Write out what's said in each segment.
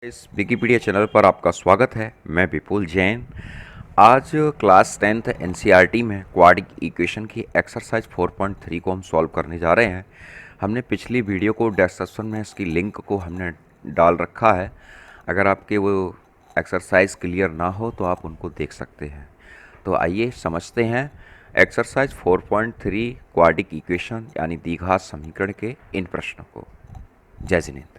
इस Wikipedia channel पर आपका स्वागत है। मैं विपुल जैन। आज क्लास 10th एनसीईआरटी में क्वाड्रिक इक्वेशन की एक्सरसाइज 4.3 को हम सॉल्व करने जा रहे हैं। हमने पिछली वीडियो को डिस्क्रिप्शन में इसकी लिंक को हमने डाल रखा है। अगर आपके वो एक्सरसाइज क्लियर ना हो तो आप उनको देख सकते हैं। तो आइए समझते हैं एक्सरसाइज 4.3 क्वाड्रिक इक्वेशन यानी द्विघात समीकरण के इन प्रश्नों को। जय जिनेंद्र।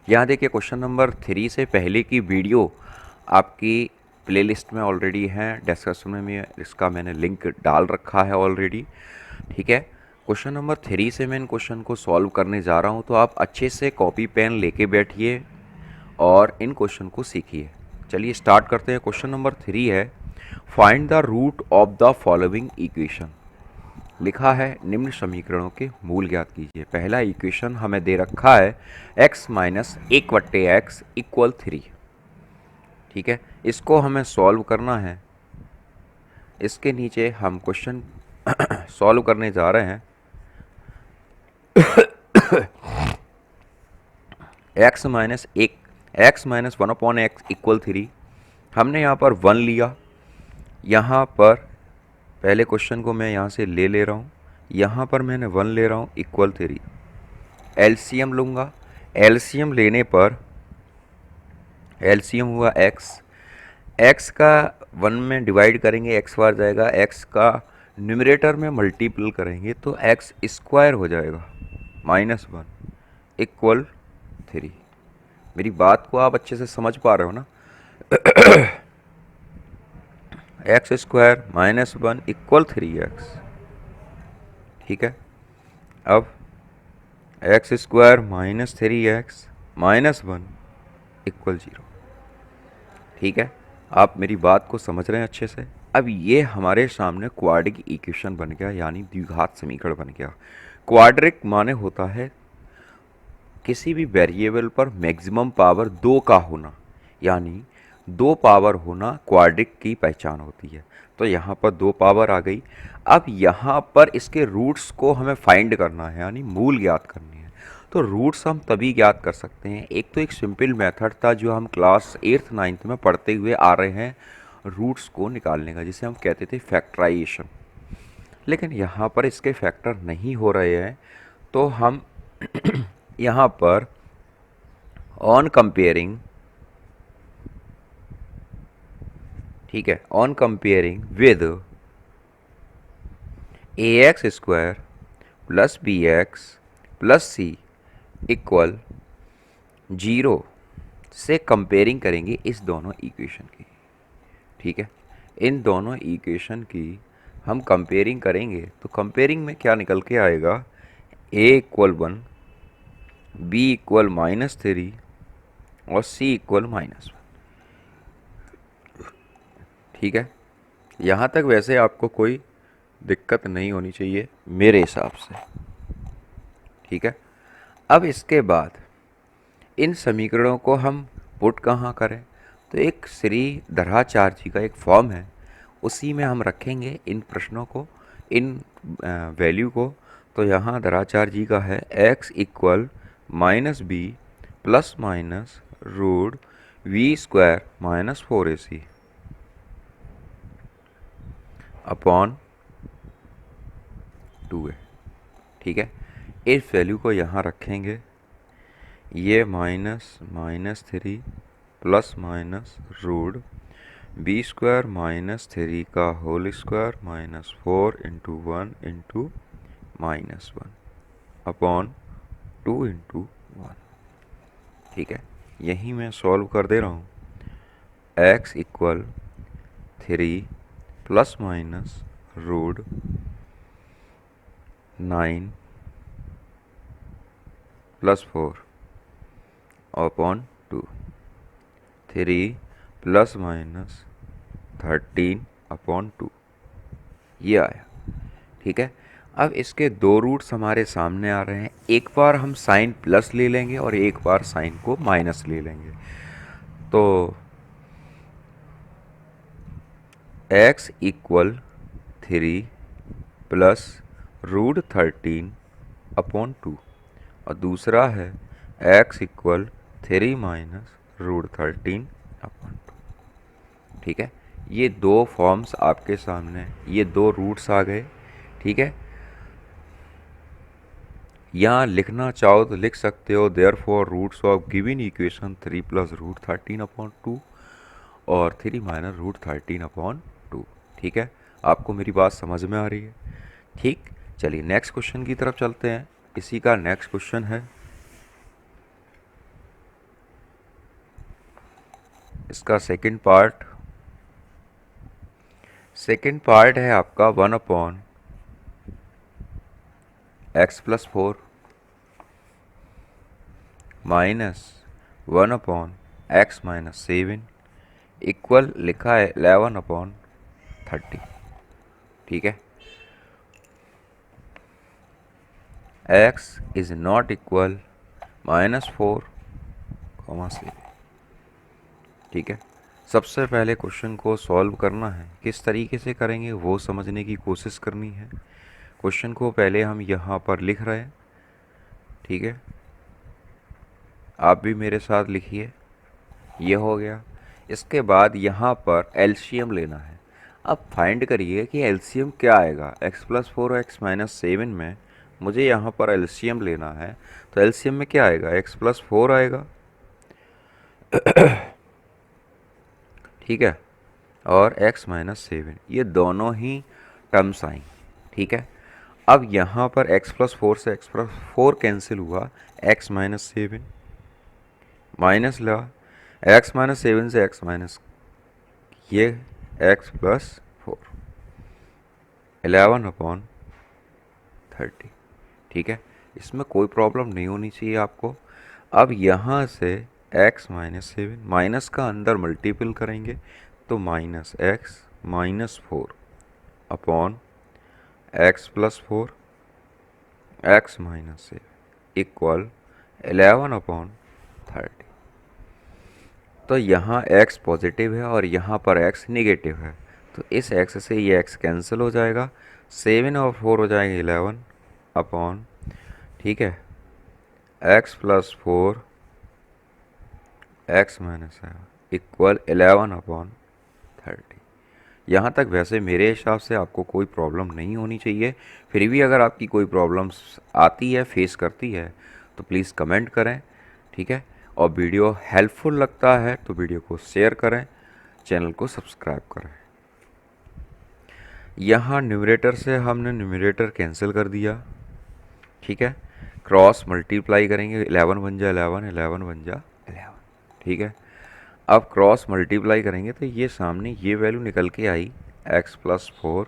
यहाँ देखिए क्वेश्चन नंबर 3 से पहले की वीडियो आपकी प्लेलिस्ट में ऑलरेडी है। डिस्क्रिप्शन में इसका मैंने लिंक डाल रखा है ऑलरेडी। ठीक है, क्वेश्चन नंबर 3 से मैं इन क्वेश्चन को सॉल्व करने जा रहा हूँ, तो आप अच्छे से कॉपी पेन लेके बैठिए और इन क्वेश्चन को सीखिए। चलिए स्टार्ट करते हैं। क्वेश्चन नंबर 3 है, find the root of the following equation. लिखा है निम्न समीकरणों के मूल ज्ञात कीजिए। पहला इक्वेशन हमें दे रखा है x माइनस 1/x इक्वल 3। ठीक है, इसको हमें सॉल्व करना है। इसके नीचे हम क्वेश्चन सॉल्व करने जा रहे हैं। x minus 1/x equal 3। हमने यहाँ पर 1 लिया। यहाँ पर पहले क्वेश्चन को मैं यहाँ से ले रहा हूँ। यहाँ पर मैंने 1 ले रहा हूँ इक्वल 3। एलसीएम लूँगा। एलसीएम लेने पर एलसीएम हुआ x का 1 में डिवाइड करेंगे x बार जाएगा, x का न्यूमरेटर में मल्टीपल करेंगे तो x स्क्वायर हो जाएगा -1 इक्वल 3। मेरी बात को आप अच्छे से समझ पा रहे हो ना? x square -1 equal 3x। ठीक है, अब x स्क्वायर -3x -1 इक्वल 0। ठीक है, आप मेरी बात को समझ रहे हैं अच्छे से? अब ये हमारे सामने क्वाड्रिक इक्वेशन बन गया, यानी द्विघात समीकरण बन गया। क्वाड्रिक माने होता है किसी भी वेरिएबल पर मैक्सिमम पावर 2 का होना, यानी 2 पावर होना क्वाड्रिक की पहचान होती है। तो यहाँ पर 2 पावर आ गई। अब यहाँ पर इसके रूट्स को हमें फाइंड करना है, यानी मूल ज्ञात करनी है। तो रूट्स हम तभी ज्ञात कर सकते हैं, एक तो एक सिंपल मेथड था जो हम क्लास 8th 9th में पढ़ते हुए आ रहे हैं, रूट्स को निकालने का, जिसे हम कहते थे फैक्टराइजेशन। लेकिन यहाँ पर इसके फैक्टर नहीं हो रहे हैं, तो हम यहाँ पर ऑन कंपेयरिंग, ठीक है, on comparing with ax square plus bx plus c equal 0 से कंपेयरिंग करेंगे इस दोनों इक्वेशन की। ठीक है, इन दोनों इक्वेशन की हम कंपेयरिंग करेंगे तो कंपेयरिंग में क्या निकल के आएगा, a इक्वल 1, b इक्वल -3 और c इक्वल -1। ठीक है, यहाँ तक वैसे आपको कोई दिक्कत नहीं होनी चाहिए मेरे हिसाब से। ठीक है, अब इसके बाद इन समीकरणों को हम पुट कहाँ करें, तो एक श्री धराचार्य जी का एक फॉर्म है, उसी में हम रखेंगे इन प्रश्नों को, इन वैल्यू को। तो यहाँ धराचार्य जी का है x equal -b plus minus root v square -4ac upon 2a। ठीक है, इस वैल्यू को यहाँ रखेंगे। ये -3 plus minus root B square -3 का whole square -4 into 1 into -1 upon 2 into 1। ठीक है, यही मैं सॉल्व कर दे रहा हूँ। x equal 3 plus minus root 9 plus 4 upon 2, 3 plus minus 13 upon 2, ये आया। ठीक है, अब इसके दो रूट्स हमारे सामने आ रहे हैं। एक बार हम साइन प्लस ले लेंगे और एक बार साइन को माइनस ले लेंगे। तो x इक्वल 3 प्लस √13/2 और दूसरा है x इक्वल 3 माइनस √13/2। ठीक है, ये दो फॉर्म्स आपके सामने हैं, ये दो रूट्स आ गए। ठीक है, यहाँ लिखना चाहो तो लिख सकते हो therefore roots of given equation 3 plus √13/2 और 3 माइनस √13/2। ठीक है, आपको मेरी बात समझ में आ रही है? ठीक, चलिए नेक्स्ट क्वेश्चन की तरफ चलते हैं। इसी का नेक्स्ट क्वेश्चन है, इसका सेकंड पार्ट है आपका 1/x+4 माइनस 1/x-7 इक्वल लिखा है 11/30। ठीक है, x इज नॉट इक्वल -4, 7। ठीक है, सबसे पहले क्वेश्चन को सॉल्व करना है, किस तरीके से करेंगे वो समझने की कोशिश करनी है। क्वेश्चन को पहले हम यहाँ पर लिख रहे हैं। ठीक है, आप भी मेरे साथ लिखिए, ये हो गया। इसके बाद यहाँ पर एलसीएम लेना है। अब फाइंड करिए कि एलसीएम क्या आएगा। x+4 और x-7 में मुझे यहाँ पर एलसीएम लेना है, तो एलसीएम में क्या आएगा, x+4 आएगा। ठीक है, और x-7, ये दोनों ही टर्म्स आई। ठीक है, अब यहाँ पर x+4 से x+4 कैंसिल हुआ, x-7 माइनस लगा, x-7 से x माइनस, ये x+4, 11/30। ठीक है, इसमें कोई प्रॉब्लम नहीं होनी चाहिए आपको। अब यहाँ से x-7 माइनस का अंदर मल्टीपल करेंगे तो -x-4/x+4 x-7 इक्वल 11/30। तो यहाँ x पॉजिटिव है और यहाँ पर x निगेटिव है, तो इस x से ये x कैंसिल हो जाएगा, 7 और 4 हो जाएंगे 11 ठीक है, x+4 x-7 इक्वल 11/30। यहाँ तक वैसे मेरे हिसाब से आपको कोई प्रॉब्लम नहीं होनी चाहिए। फिर भी अगर आपकी कोई प्रॉब्लम्स आती है, फेस करती है, तो प्लीज़ कमेंट करें। ठीक है, और वीडियो हेल्पफुल लगता है तो वीडियो को शेयर करें, चैनल को सब्सक्राइब करें। यहाँ न्यूमरेटर से हमने न्यूमरेटर कैंसिल कर दिया। ठीक है, क्रॉस मल्टीप्लाई करेंगे, 11 बन जा 11, 11 बन जा 11। ठीक है, अब क्रॉस मल्टीप्लाई करेंगे तो ये सामने ये वैल्यू निकल के आई x+4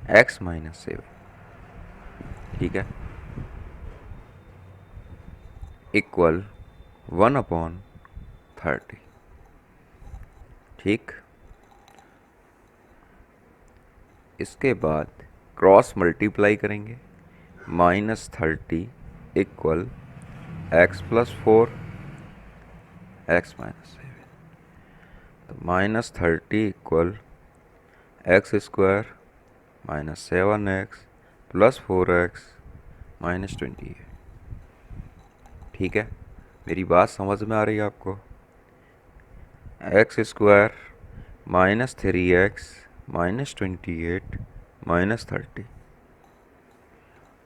x-7। ठीक है, इक्वल 1/30। ठीक, इसके बाद क्रॉस मल्टीप्लाई करेंगे, -30 इक्वल x+4 x-7, तो -30 इक्वल x² -7x + 4x -28। ठीक है, मेरी बात समझ में आ रही है आपको? x² -3x -28 -30।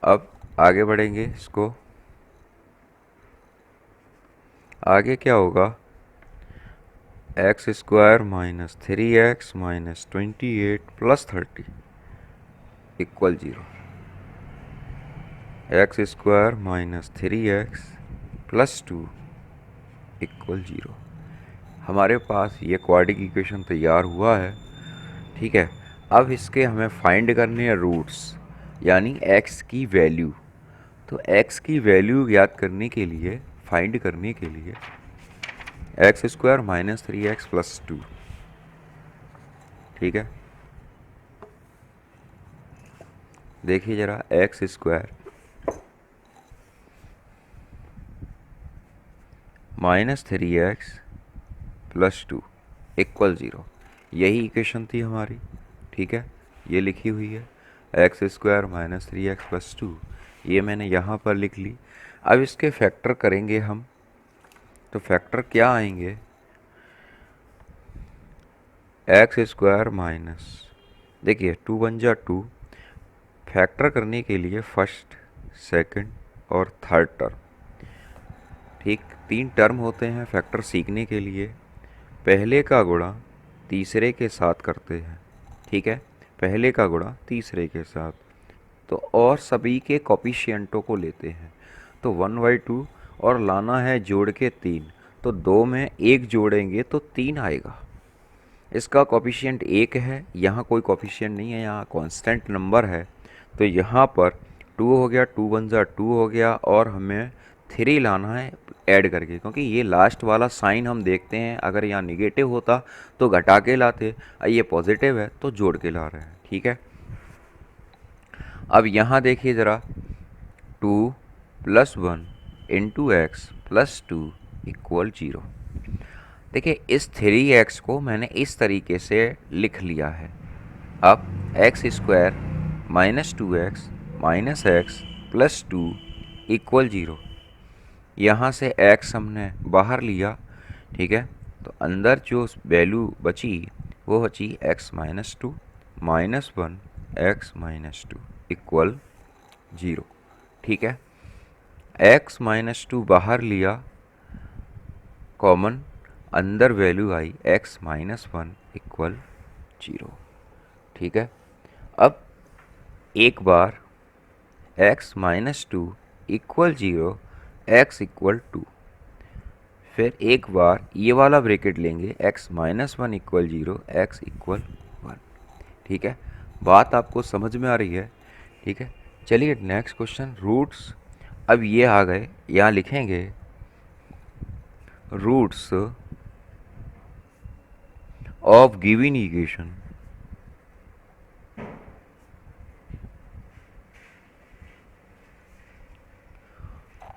अब आगे बढ़ेंगे, इसको आगे क्या होगा, x² -3x -28 + 30 equal 0, x² -3x + 2 equal 0। हमारे पास ये क्वाड्रेटिक इक्वेशन तैयार हुआ है। ठीक है, अब इसके हमें फाइंड करने हैं रूट्स, यानी x की वैल्यू। तो x की वैल्यू ज्ञात करने के लिए, फाइंड करने के लिए x² -3x + 2। ठीक है, देखिए ज़रा, x² -3x + 2 इक्वल 0। यही इक्वेशन थी हमारी, ठीक है, ये लिखी हुई है x square minus 3x plus 2, ये मैंने यहाँ पर लिख ली। अब इसके फैक्टर करेंगे हम, तो फैक्टर क्या आएंगे, एक्स स्क्वायर माइनस, देखिए 2 वन जा 2, फैक्टर करने के लिए फर्स्ट, सेकंड और थर्ड टर्म, ठीक, 3 टर्म होते हैं फैक्टर सीखने के लिए। पहले का गुणा तीसरे के साथ करते हैं, ठीक है, पहले का गुणा तीसरे के साथ, तो और सभी के कोफिशिएंटों को लेते हैं, तो 1/2 और लाना है जोड़ के 3, तो 2 में 1 जोड़ेंगे तो 3 आएगा। इसका कोफिशिएंट 1 है, यहाँ कोई कोफिशिएंट नहीं है, यहाँ कांस्टेंट नंबर है, तो यहाँ पर 2 हो गया, 2 वन जा 2 हो गया, और हमें 3 लाना है ऐड करके, क्योंकि ये लास्ट वाला साइन हम देखते हैं, अगर यहाँ निगेटिव होता तो घटा के लाते, ये पॉजिटिव है तो जोड़ के ला रहे हैं, ठीक है। अब यहाँ देखिए ज़रा, 2 + 1 इंटू एक्स प्लस 2 इक्वल 0। देखिए इस 3x को मैंने इस तरीके से लिख लिया है। अब x square minus 2x minus x plus 2 equal 0, यहाँ से x हमने बाहर लिया, ठीक है, तो अंदर जो वैल्यू बची वो बची x minus 2 minus 1 x minus 2 equal 0, ठीक है। x माइनस 2 बाहर लिया कॉमन, अंदर वैल्यू आई x माइनस 1 इक्वल 0, ठीक है। अब एक बार x minus 2 equal 0, x equal 2, फिर एक बार ये वाला ब्रैकेट लेंगे, x minus 1 equal 0, x equal 1, ठीक है। बात आपको समझ में आ रही है, ठीक है। चलिए नेक्स्ट क्वेश्चन, रूट्स, अब ये आ गए, यहाँ लिखेंगे roots of given equation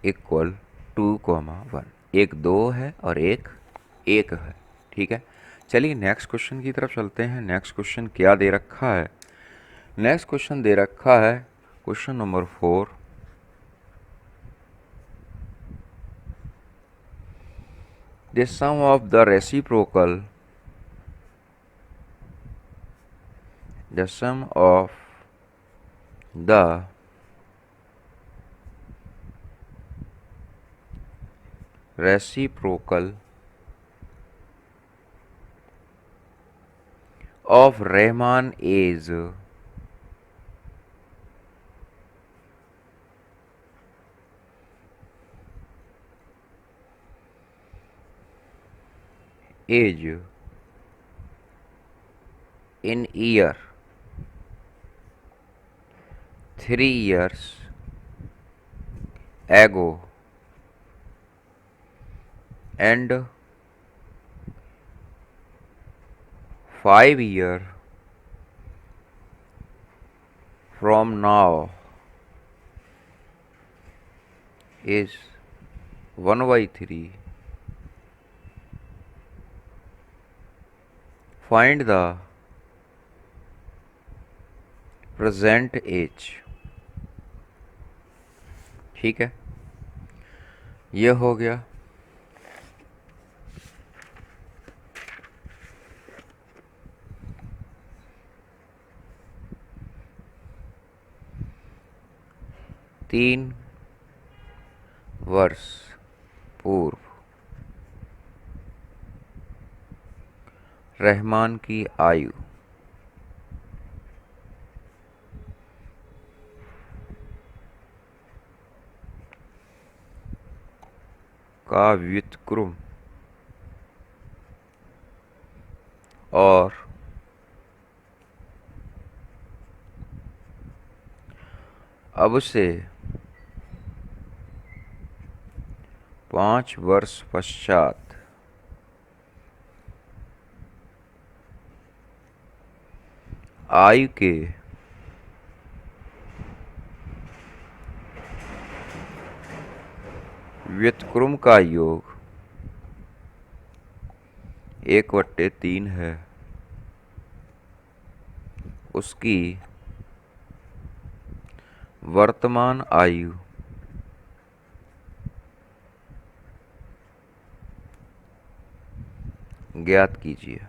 equal 2, 1, एक 2 है और एक 1 है, ठीक है। चलिए नेक्स्ट क्वेश्चन की तरफ चलते हैं। नेक्स्ट क्वेश्चन क्या दे रखा है, नेक्स्ट क्वेश्चन दे रखा है question number 4, the sum of the reciprocal, the sum of the reciprocal of Riemann is in year 3 years ago and 5 years from now is 1/3. Find the present age, ठीक है, ये हो गया। तीन वर्ष पूर्व रहमान की आयु का व्युत्क्रम और अब से 5 वर्ष पश्चात आयु के व्युत्क्रम का योग 1/3 है, उसकी वर्तमान आयु ज्ञात कीजिए।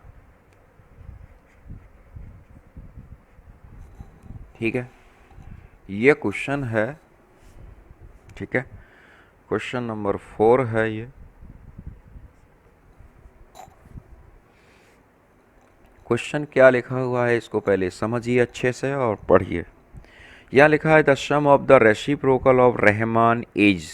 ठीक है, ये क्वेश्चन है। ठीक है, क्वेश्चन नंबर 4 है ये। क्वेश्चन क्या लिखा हुआ है इसको पहले समझिए अच्छे से और पढ़िए। यहाँ लिखा है the sum of the reciprocal of Rahman age.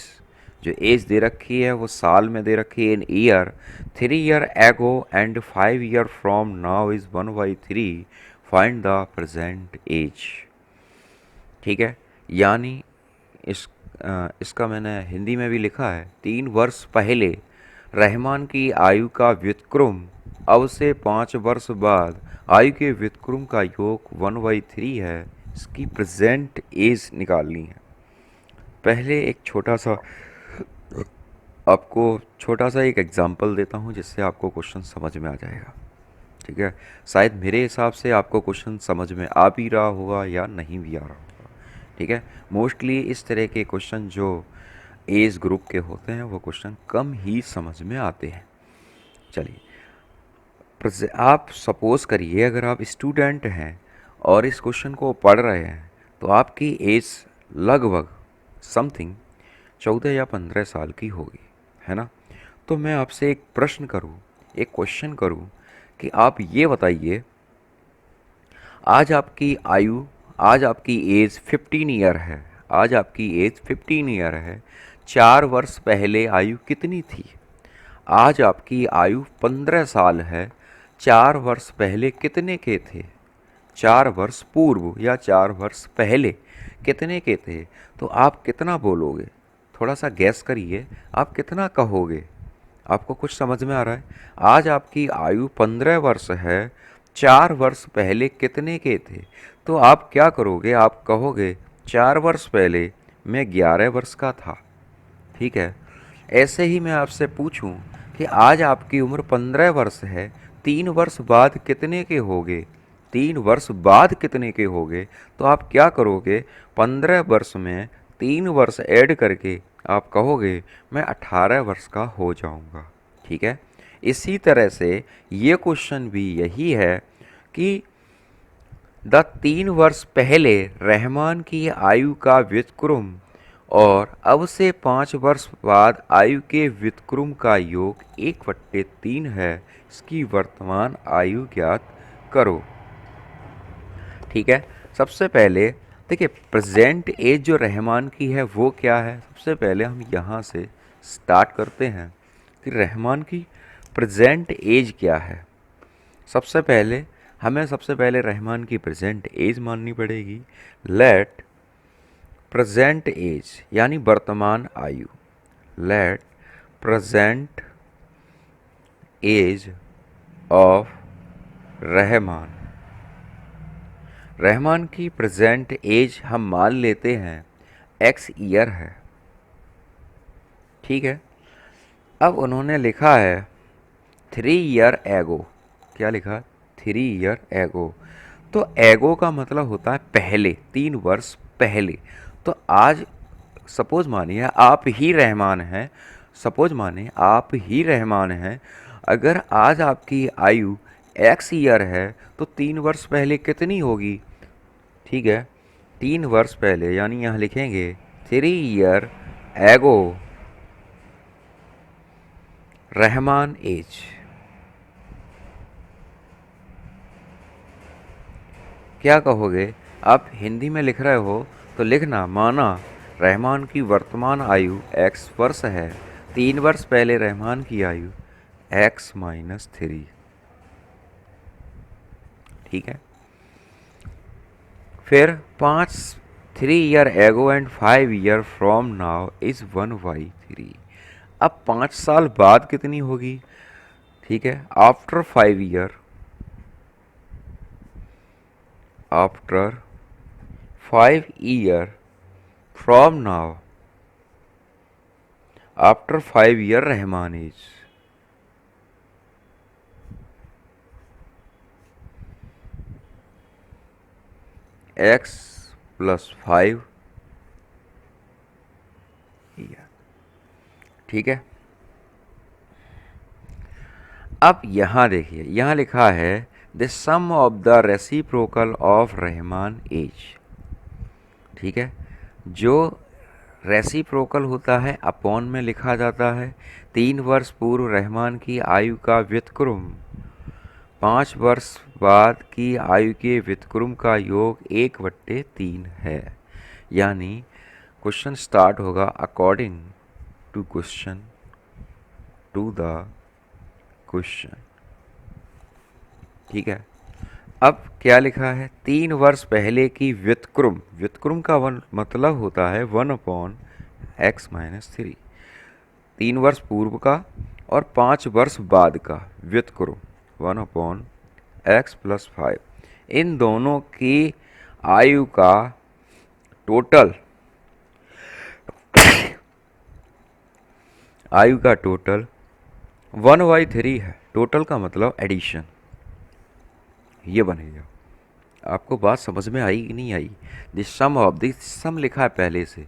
जो एज दे रखी है वो साल में दे रखी है in year 3 year ago and 5 year from now is 1/3। Find the present age. ठीक है, यानी इसका मैंने हिंदी में भी लिखा है 3 वर्ष पहले रहमान की आयु का व्युत्क्रम अब से 5 वर्ष बाद आयु के व्युत्क्रम का योग 1/3 है। इसकी प्रेजेंट एज निकालनी है। पहले एक छोटा सा एक एग्जांपल देता हूँ जिससे आपको क्वेश्चन समझ में आ जाएगा। ठीक है, शायद मेरे हिसाब से आपको क्वेश्चन समझ में आ भी रहा होगा या नहीं भी आ रहा होगा। ठीक है, मोस्टली इस तरह के क्वेश्चन जो एज ग्रुप के होते हैं वो क्वेश्चन कम ही समझ में आते हैं। चलिए, आप सपोज करिए अगर आप स्टूडेंट हैं और इस क्वेश्चन को पढ़ रहे हैं तो आपकी एज लगभग समथिंग 14 या 15 साल की होगी, है ना। तो मैं आपसे एक प्रश्न करूं, एक क्वेश्चन करूं कि आप ये बताइए आज आपकी एज 15 ईयर है। आज आपकी एज 15 ईयर है। 4 वर्ष पहले आयु कितनी थी? आज आपकी आयु 15 साल है। 4 वर्ष पहले कितने के थे? 4 वर्ष पूर्व या 4 वर्ष पहले कितने के थे? तो आप कितना बोलोगे? थोड़ा सा गैस करिए, आप कितना कहोगे? आपको कुछ समझ में आ रहा है? आज आपकी आयु 15 वर्ष है। 4 वर्ष पहले कितने के थे? तो आप क्या करोगे? आप कहोगे 4 वर्ष पहले मैं 11 वर्ष का था। ठीक है, ऐसे ही मैं आपसे पूछूं कि आज आपकी उम्र 15 वर्ष है, 3 वर्ष बाद कितने के होगे? 3 वर्ष बाद कितने के होगे? तो आप क्या करोगे? 15 वर्ष में 3 वर्ष ऐड करके आप कहोगे मैं 18 वर्ष का हो जाऊंगा। ठीक है, इसी तरह से ये क्वेश्चन भी यही है कि 3 वर्ष पहले रहमान की आयु का व्युत्क्रम और अब से 5 वर्ष बाद आयु के व्युत्क्रम का योग 1/3 है। इसकी वर्तमान आयु ज्ञात करो। ठीक है, सबसे पहले देखिए प्रेजेंट एज जो रहमान की है वो क्या है। सबसे पहले हम यहाँ से स्टार्ट करते हैं कि रहमान की प्रेजेंट एज क्या है। सबसे पहले रहमान की प्रेजेंट एज माननी पड़ेगी। लेट प्रेजेंट एज यानी वर्तमान आयु, let present age of Rahman की प्रेजेंट एज हम मान लेते हैं x ईयर है। ठीक है, अब उन्होंने लिखा है 3 ईयर एगो। क्या लिखा? 3 ईयर एगो। तो एगो का मतलब होता है पहले, 3 वर्ष पहले। तो आज सपोज मानिए आप ही रहमान हैं, अगर आज आपकी आयु x ईयर है तो 3 वर्ष पहले कितनी होगी? ठीक है, 3 वर्ष पहले यानी यहाँ लिखेंगे 3 ईयर एगो रहमान एज। क्या कहोगे? आप हिंदी में लिख रहे हो तो लिखना माना रहमान की वर्तमान आयु x वर्ष है, 3 वर्ष पहले रहमान की आयु x-3। ठीक है, फिर 3 year ago and 5 year from now is 1/3। अब 5 साल बाद कितनी होगी? ठीक है, after 5 year from now, after 5 year Rahman age. X plus 5 year. ठीक है, अब यहाँ देखिए, यहाँ लिखा है the sum of the reciprocal of Rahman age. ठीक है, जो रेसिप्रोकल होता है अपॉन में लिखा जाता है 3 वर्ष पूर्व रहमान की आयु का व्युत्क्रम 5 वर्ष बाद की आयु के व्युत्क्रम का योग 1/3 है। यानी क्वेश्चन स्टार्ट होगा according to question to the question. ठीक है, अब क्या लिखा है, 3 वर्ष पहले की व्युत्क्रम, व्युत्क्रम का मतलब होता है 1/x-3, 3 वर्ष पूर्व का और 5 वर्ष बाद का व्युत्क्रम 1/x+5, इन दोनों की आयु का टोटल, आयु का टोटल 1/3 है। टोटल का मतलब एडिशन, ये बनेगा। आपको बात समझ में आई कि नहीं आई? The sum of, the sum लिखा है पहले से,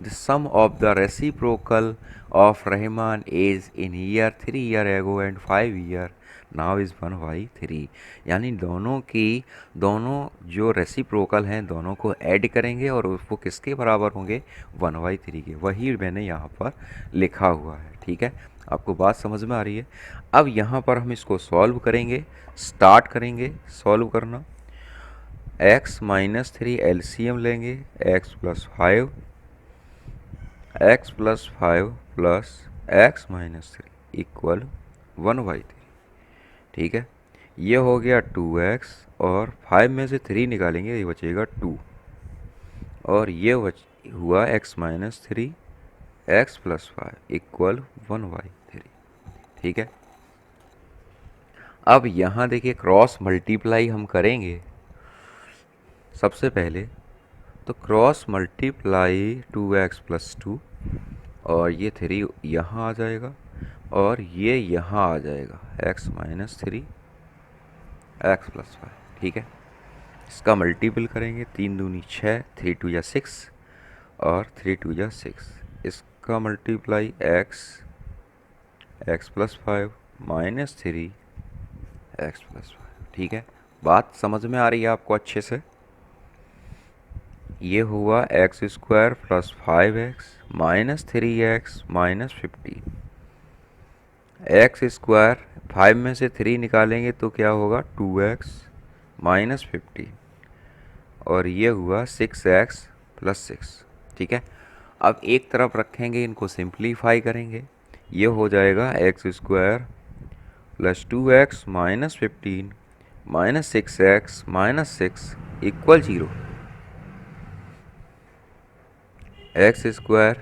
the sum of the reciprocal of Rahman age in year 3 year ago and 5 year now is 1/3। यानी दोनों की, दोनों जो रेसिप्रोकल हैं दोनों को ऐड करेंगे और वो किसके बराबर होंगे, 1/3 के। वही मैंने यहाँ पर लिखा हुआ है। ठीक है, आपको बात समझ में आ रही है? अब यहाँ पर हम इसको सॉल्व करेंगे, स्टार्ट करेंगे सॉल्व करना। x-3 एलसीएम लेंगे, x+5 प्लस x-3 इक्वल 1/3। ठीक है, ये हो गया 2x और 5 में से 3 निकालेंगे, ये बचेगा 2 और ये हुआ x-3 x+5 इक्वल 1/3। ठीक है, अब यहाँ देखिए क्रॉस मल्टीप्लाई हम करेंगे सबसे पहले। तो क्रॉस मल्टीप्लाई 2x+2 और ये 3 यहाँ आ जाएगा और ये यहाँ आ जाएगा x-3 x+5। ठीक है, इसका मल्टीपल करेंगे, 3 दूनी 6, 3 2 या 6 और 3 2 या 6। इसका मल्टीप्लाई x+5 -3 x+5। ठीक है, बात समझ में आ रही है आपको अच्छे से? ये हुआ x² + 5x -3x -15। x², 5 में से 3 निकालेंगे तो क्या होगा, 2x -15 और ये हुआ 6x + 6। ठीक है, अब एक तरफ रखेंगे, इनको सिंप्लीफाई करेंगे, ये हो जाएगा x² + 2x -15 -6x -6 equal 0। x²,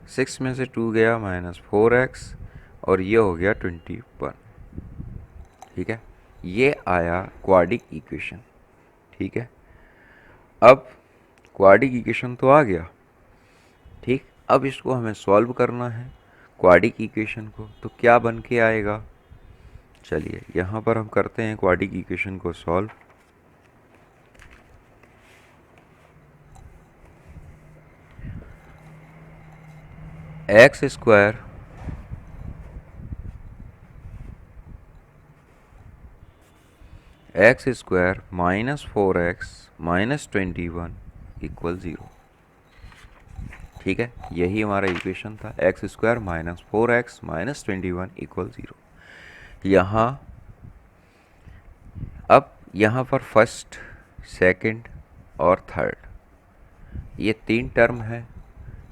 6 में से 2 गया -4x और ये हो गया 21। ठीक है, ये आया क्वाड्रिक इक्वेशन। ठीक है, अब क्वाड्रिक इक्वेशन तो आ गया। ठीक, अब इसको हमें सॉल्व करना है क्वाड्रिक इक्वेशन को, तो क्या बन के आएगा, चलिए यहाँ पर हम करते हैं क्वाड्रिक इक्वेशन को सॉल्व। x² -4x -21 equal 0। ठीक है, यही हमारा इक्वेशन था, x² -4x -21 इक्वल 0। यहाँ, अब यहाँ पर फर्स्ट, सेकंड और थर्ड ये 3 टर्म है।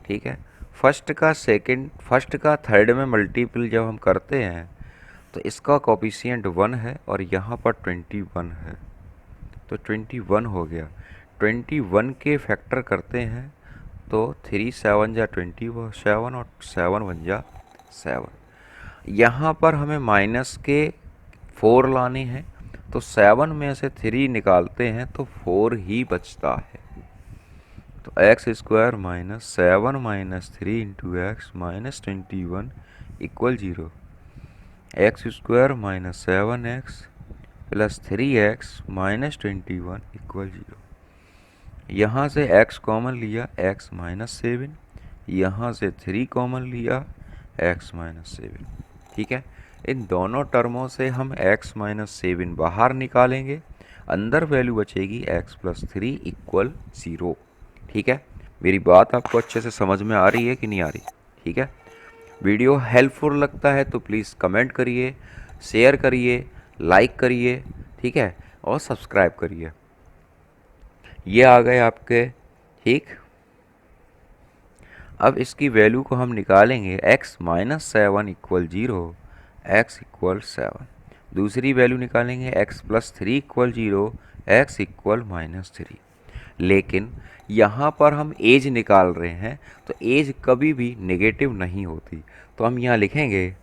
ठीक है, फर्स्ट का सेकंड, फर्स्ट का थर्ड में मल्टीपल जब हम करते हैं तो इसका कोफिशिएंट 1 है और यहाँ पर 21 है, तो 21 हो गया। 21 के फैक्टर करते हैं तो 3 7 जा 27 और 7 1 जा 7। यहाँ पर हमें माइनस के 4 लाने हैं, तो 7 में से 3 निकालते हैं तो 4 ही बचता है। तो x² -7 -3 × x -21 equal 0। x² -7x + 3x -21 equal 0। यहाँ से x कॉमन लिया x माइनस 7, यहाँ से 3 कॉमन लिया x माइनस 7। ठीक है, इन दोनों टर्मों से हम x माइनस 7 बाहर निकालेंगे, अंदर वैल्यू बचेगी x प्लस 3 इक्वल 0। ठीक है, मेरी बात आपको अच्छे से समझ में आ रही है कि नहीं आ रही? ठीक है, वीडियो हेल्पफुल लगता है तो प्लीज़ कमेंट करिए, शेयर करिए, लाइक करिए, ठीक है, और सब्सक्राइब करिए। ये आ गए आपके। ठीक, अब इसकी वैल्यू को हम निकालेंगे x minus 7 equal 0, x equal 7। दूसरी वैल्यू निकालेंगे x plus 3 equal 0, x equal minus 3। लेकिन यहाँ पर हम एज निकाल रहे हैं तो एज कभी भी नेगेटिव नहीं होती, तो हम यहाँ लिखेंगे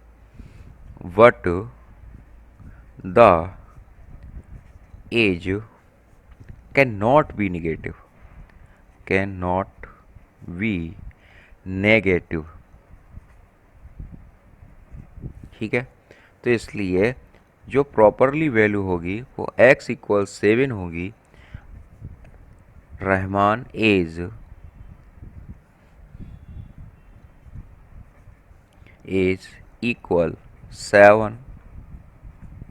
what the age can not be negative, can not be negative. ठीक है, तो इसलिए जो प्रॉपरली वैल्यू होगी वो x इक्वल 7 होगी। Rahman age equal 7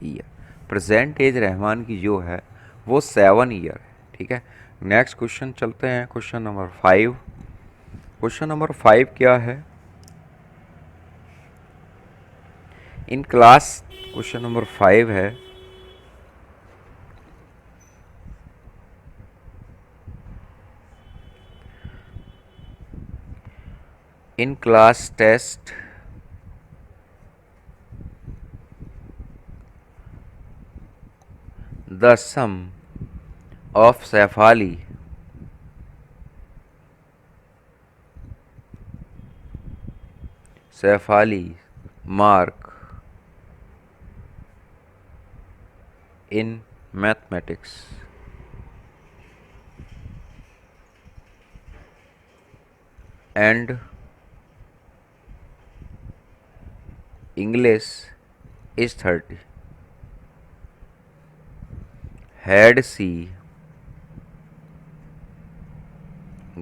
year. Present age Rahman की जो है वो 7 ईयर है। ठीक है, नेक्स्ट क्वेश्चन चलते हैं, क्वेश्चन नंबर 5। क्वेश्चन नंबर 5 क्या है? इन क्लास, क्वेश्चन नंबर 5 है, in class test the sum of Cephali mark in mathematics and English is 30. Had she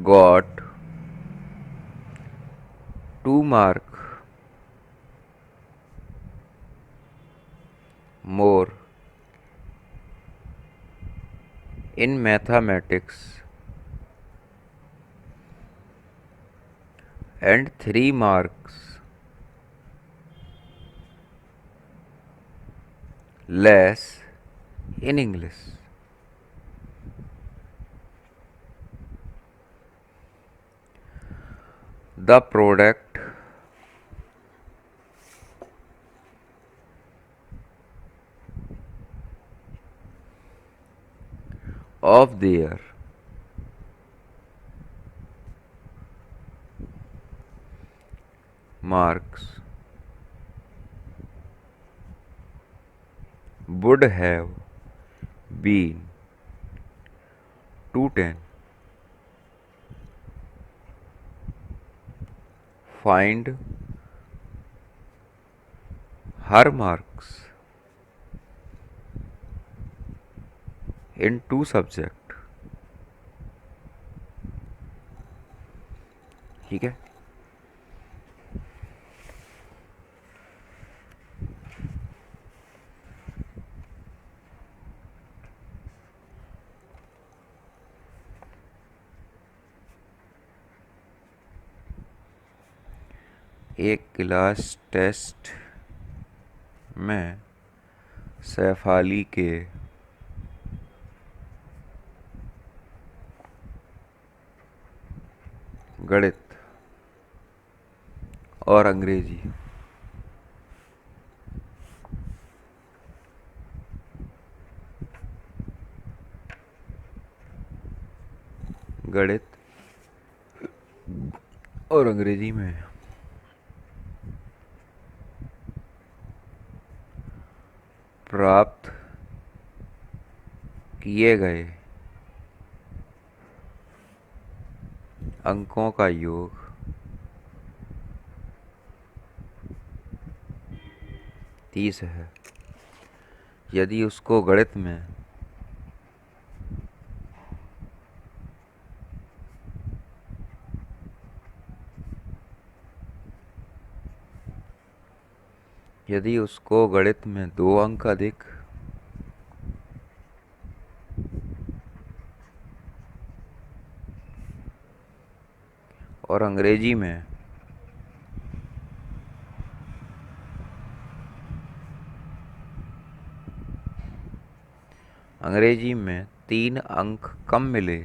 got 2 mark more in mathematics and 3 marks less in English, the product of their marks would have been 210. Find her marks in 2 subject। ठीक है, एक class test में सैफाली के गणित और अंग्रेजी गणित और अंग्रेजी में प्राप्त किए गए अंकों का योग 30 है। यदि उसको गणित में यदि उसको गणित में 2 अंक अधिक और अंग्रेजी में 3 अंक कम मिले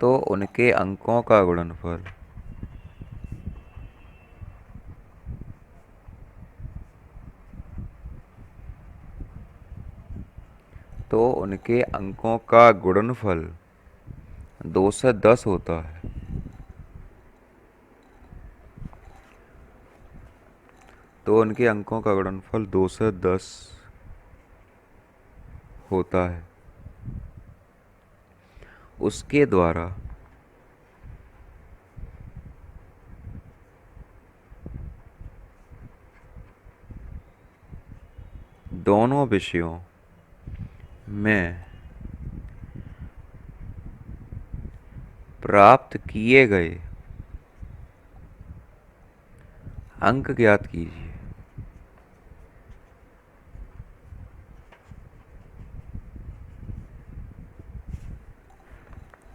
तो उनके अंकों का गुणनफल तो उनके अंकों का गुणनफल 2 से 10 होता है। तो उनके अंकों का गुणनफल 2 से 10 होता है। उसके द्वारा दोनों विषयों में प्राप्त किए गए अंक ज्ञात कीजिए।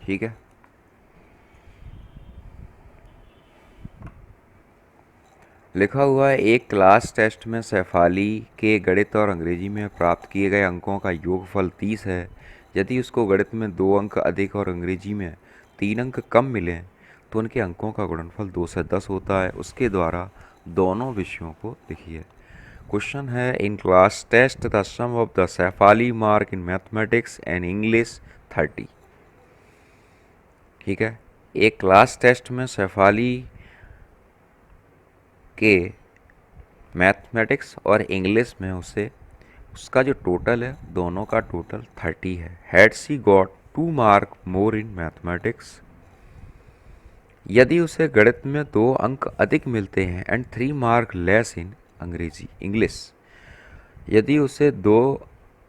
ठीक है। लिखा हुआ है एक क्लास टेस्ट में शेफाली के गणित और अंग्रेजी में प्राप्त किए गए अंकों का योगफल 30 है। यदि उसको गणित में 2 अंक अधिक और अंग्रेजी में 3 अंक कम मिले तो उनके अंकों का गुणनफल 2 से 10 होता है। उसके द्वारा दोनों विषयों को लिखिए। क्वेश्चन है in class test the sum of the Shefali mark in mathematics and English 30। ठीक है। एक क्लास टेस्ट में शेफाली के मैथमेटिक्स और इंग्लिश में उसका जो टोटल है दोनों का टोटल 30 है। Had she got 2 mark more in mathematics, यदि उसे गणित में 2 अंक अधिक मिलते हैं and 3 mark less in English, यदि उसे 2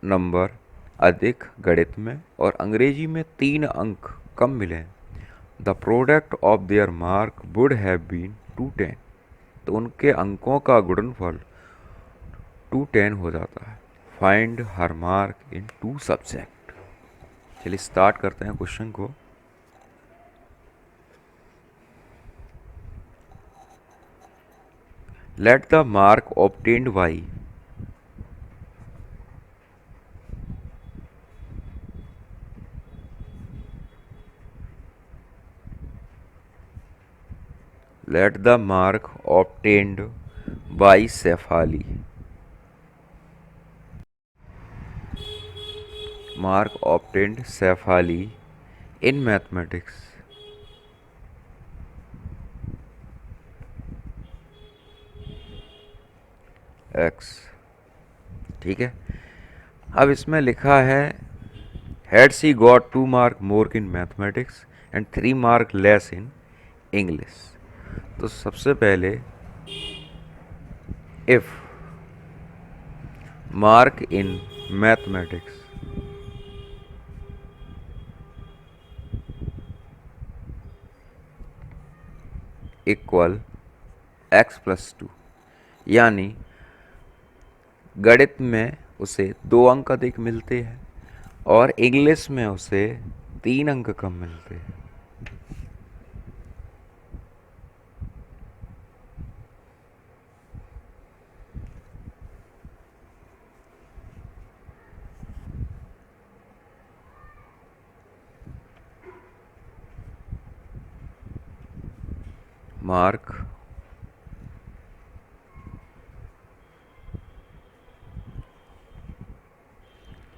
नंबर अधिक गणित में और अंग्रेजी में 3 अंक कम मिले, the product of their mark would have been 210। तो उनके अंकों का गुणनफल 210 हो जाता है। Find her mark in 2 subject. चलिए स्टार्ट करते हैं क्वेश्चन को। Let the mark obtained by Cephali in mathematics x। ठीक है। अब इसमें लिखा है had she got 2 mark more in mathematics and 3 mark less in English. तो सबसे पहले if mark in mathematics equal x+2, यानी गणित में उसे 2 अंक अधिक मिलते हैं और इंग्लिश में उसे 3 अंक कम मिलते हैं। Mark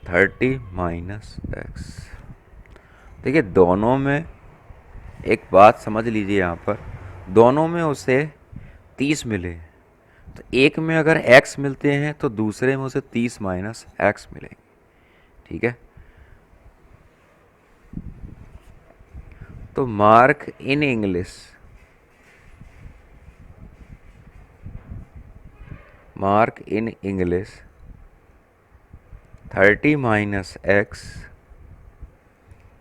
-30 x। देखिए दोनों में एक बात समझ लीजिए, यहाँ पर दोनों में उसे 30 मिले, तो एक में अगर x मिलते हैं तो दूसरे में उसे 30 - x मिलेंगे। ठीक है। तो मार्क इन इंग्लिश 30 - x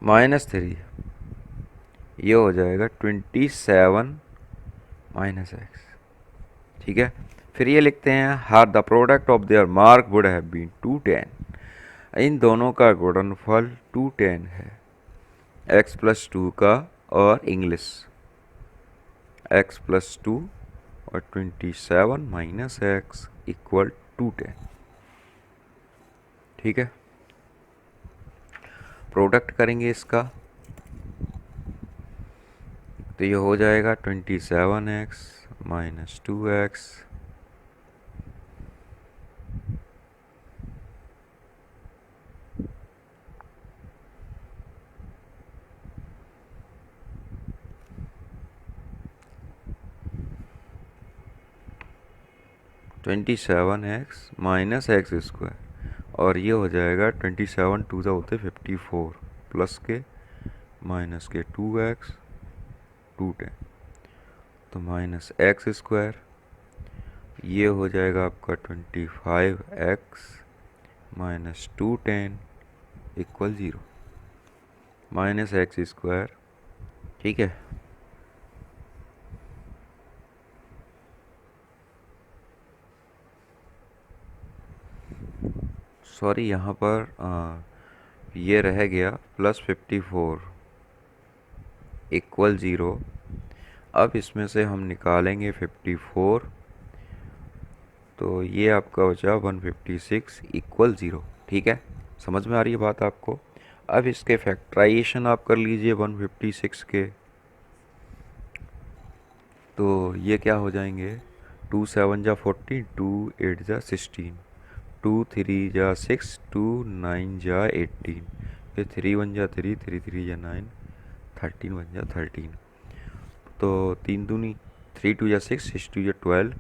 -3 ये हो जाएगा 27 माइनस एक्स। ठीक है, फिर ये लिखते हैं हार the product of their mark would have been 210। इन दोनों का गुणनफल 210 है, x+2 का और इंग्लिश x+2 और 27 माइनस एक्स इक्वल 210। ठीक है, प्रोडक्ट करेंगे इसका तो ये हो जाएगा 27x minus 2x minus x square, और ये हो जाएगा 27 टू होते 54 प्लस के माइनस के 2x 210, तो माइनस एक्स स्क्वायर, ये हो जाएगा आपका 25x minus 210 equal 0 minus x square. ठीक है, सॉरी यहाँ पर ये रह गया +54 इक्वल 0। अब इसमें से हम निकालेंगे 54, तो ये आपका बचा 156 इक्वल 0। ठीक है, समझ में आ रही है बात आपको। अब इसके फैक्टराइजेशन आप कर लीजिए 156 के, तो ये क्या हो जाएंगे 2 7 जा 14, 2 8 जा 16, 2 3 जा 6, 2 9 जा 18, फिर 3 1 जा 3, 3 3 जा 9, 13 1 जा 13, तो 3 दूनी 3 2 जा 6, 6 2 जा 12,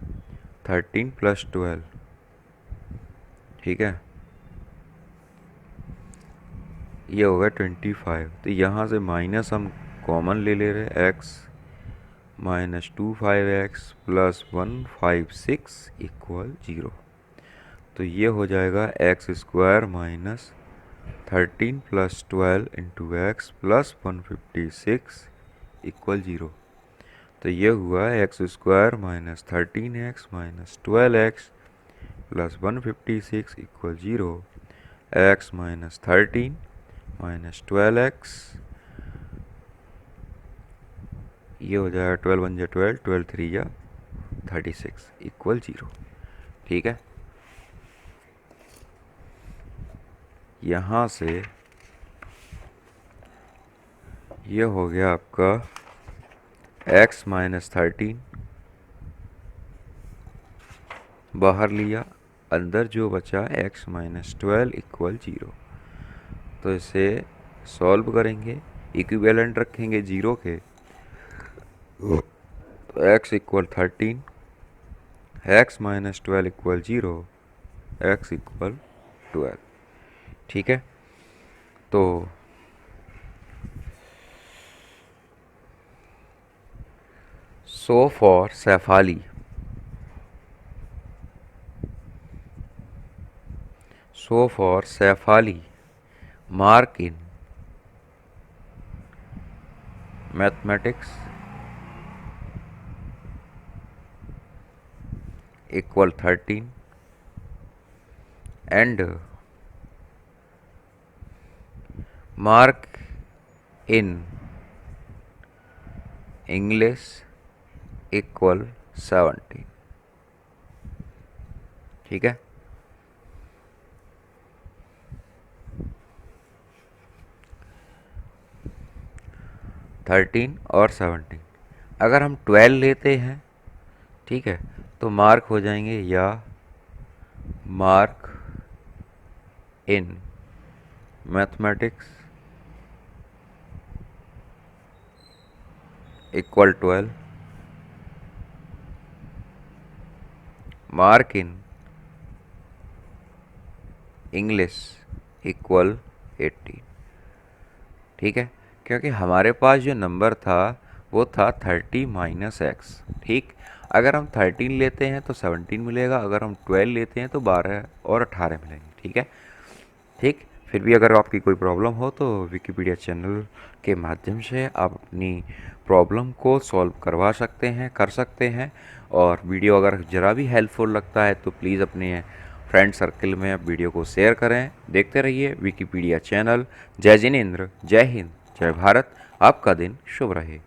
13 प्लस 12। ठीक है, ये होगा 25। तो यहाँ से माइनस हम कॉमन ले रहे x minus 25x plus 156 equal 0, तो ये हो जाएगा x square minus 13 plus 12 into x plus 156 equal 0, तो ये हुआ x square minus 13x minus 12x plus 156 equal 0, x minus 13 minus 12x, ये हो जाएगा 12 1 जा 12, 12 3 जा 36 इक्वल 0। ठीक है, यहाँ से ये हो गया आपका x माइनस 13 बाहर लिया, अंदर जो बचा x माइनस 12 इक्वल 0, तो इसे सॉल्व करेंगे, इक्विवेलेंट रखेंगे 0 के, तो x equal 13, x minus 12 equal 0, x equal 12। ठीक है, तो so for Shefali mark in mathematics equal 13 and mark in English equal 17। ठीक है, थर्टीन और 17, अगर हम 12 लेते हैं, ठीक है, तो मार्क हो जाएंगे या mark in mathematics equal 12, mark in English equal 18। ठीक है, क्योंकि हमारे पास जो नंबर था वो था 30 माइनस एक्स। ठीक, अगर हम 13 लेते हैं तो 17 मिलेगा, अगर हम 12 लेते हैं तो 12 और 18 मिलेंगे। ठीक है, ठीक, फिर भी अगर आपकी कोई प्रॉब्लम हो तो विकिपीडिया चैनल के माध्यम से आप अपनी प्रॉब्लम को सॉल्व करवा सकते हैं, कर सकते हैं। और वीडियो अगर ज़रा भी हेल्पफुल लगता है तो प्लीज़ अपने फ्रेंड सर्कल में आप वीडियो को शेयर करें। देखते रहिए विकिपीडिया चैनल। जय जिनेंद्र, जय हिंद, जय भारत। आपका दिन शुभ रहे।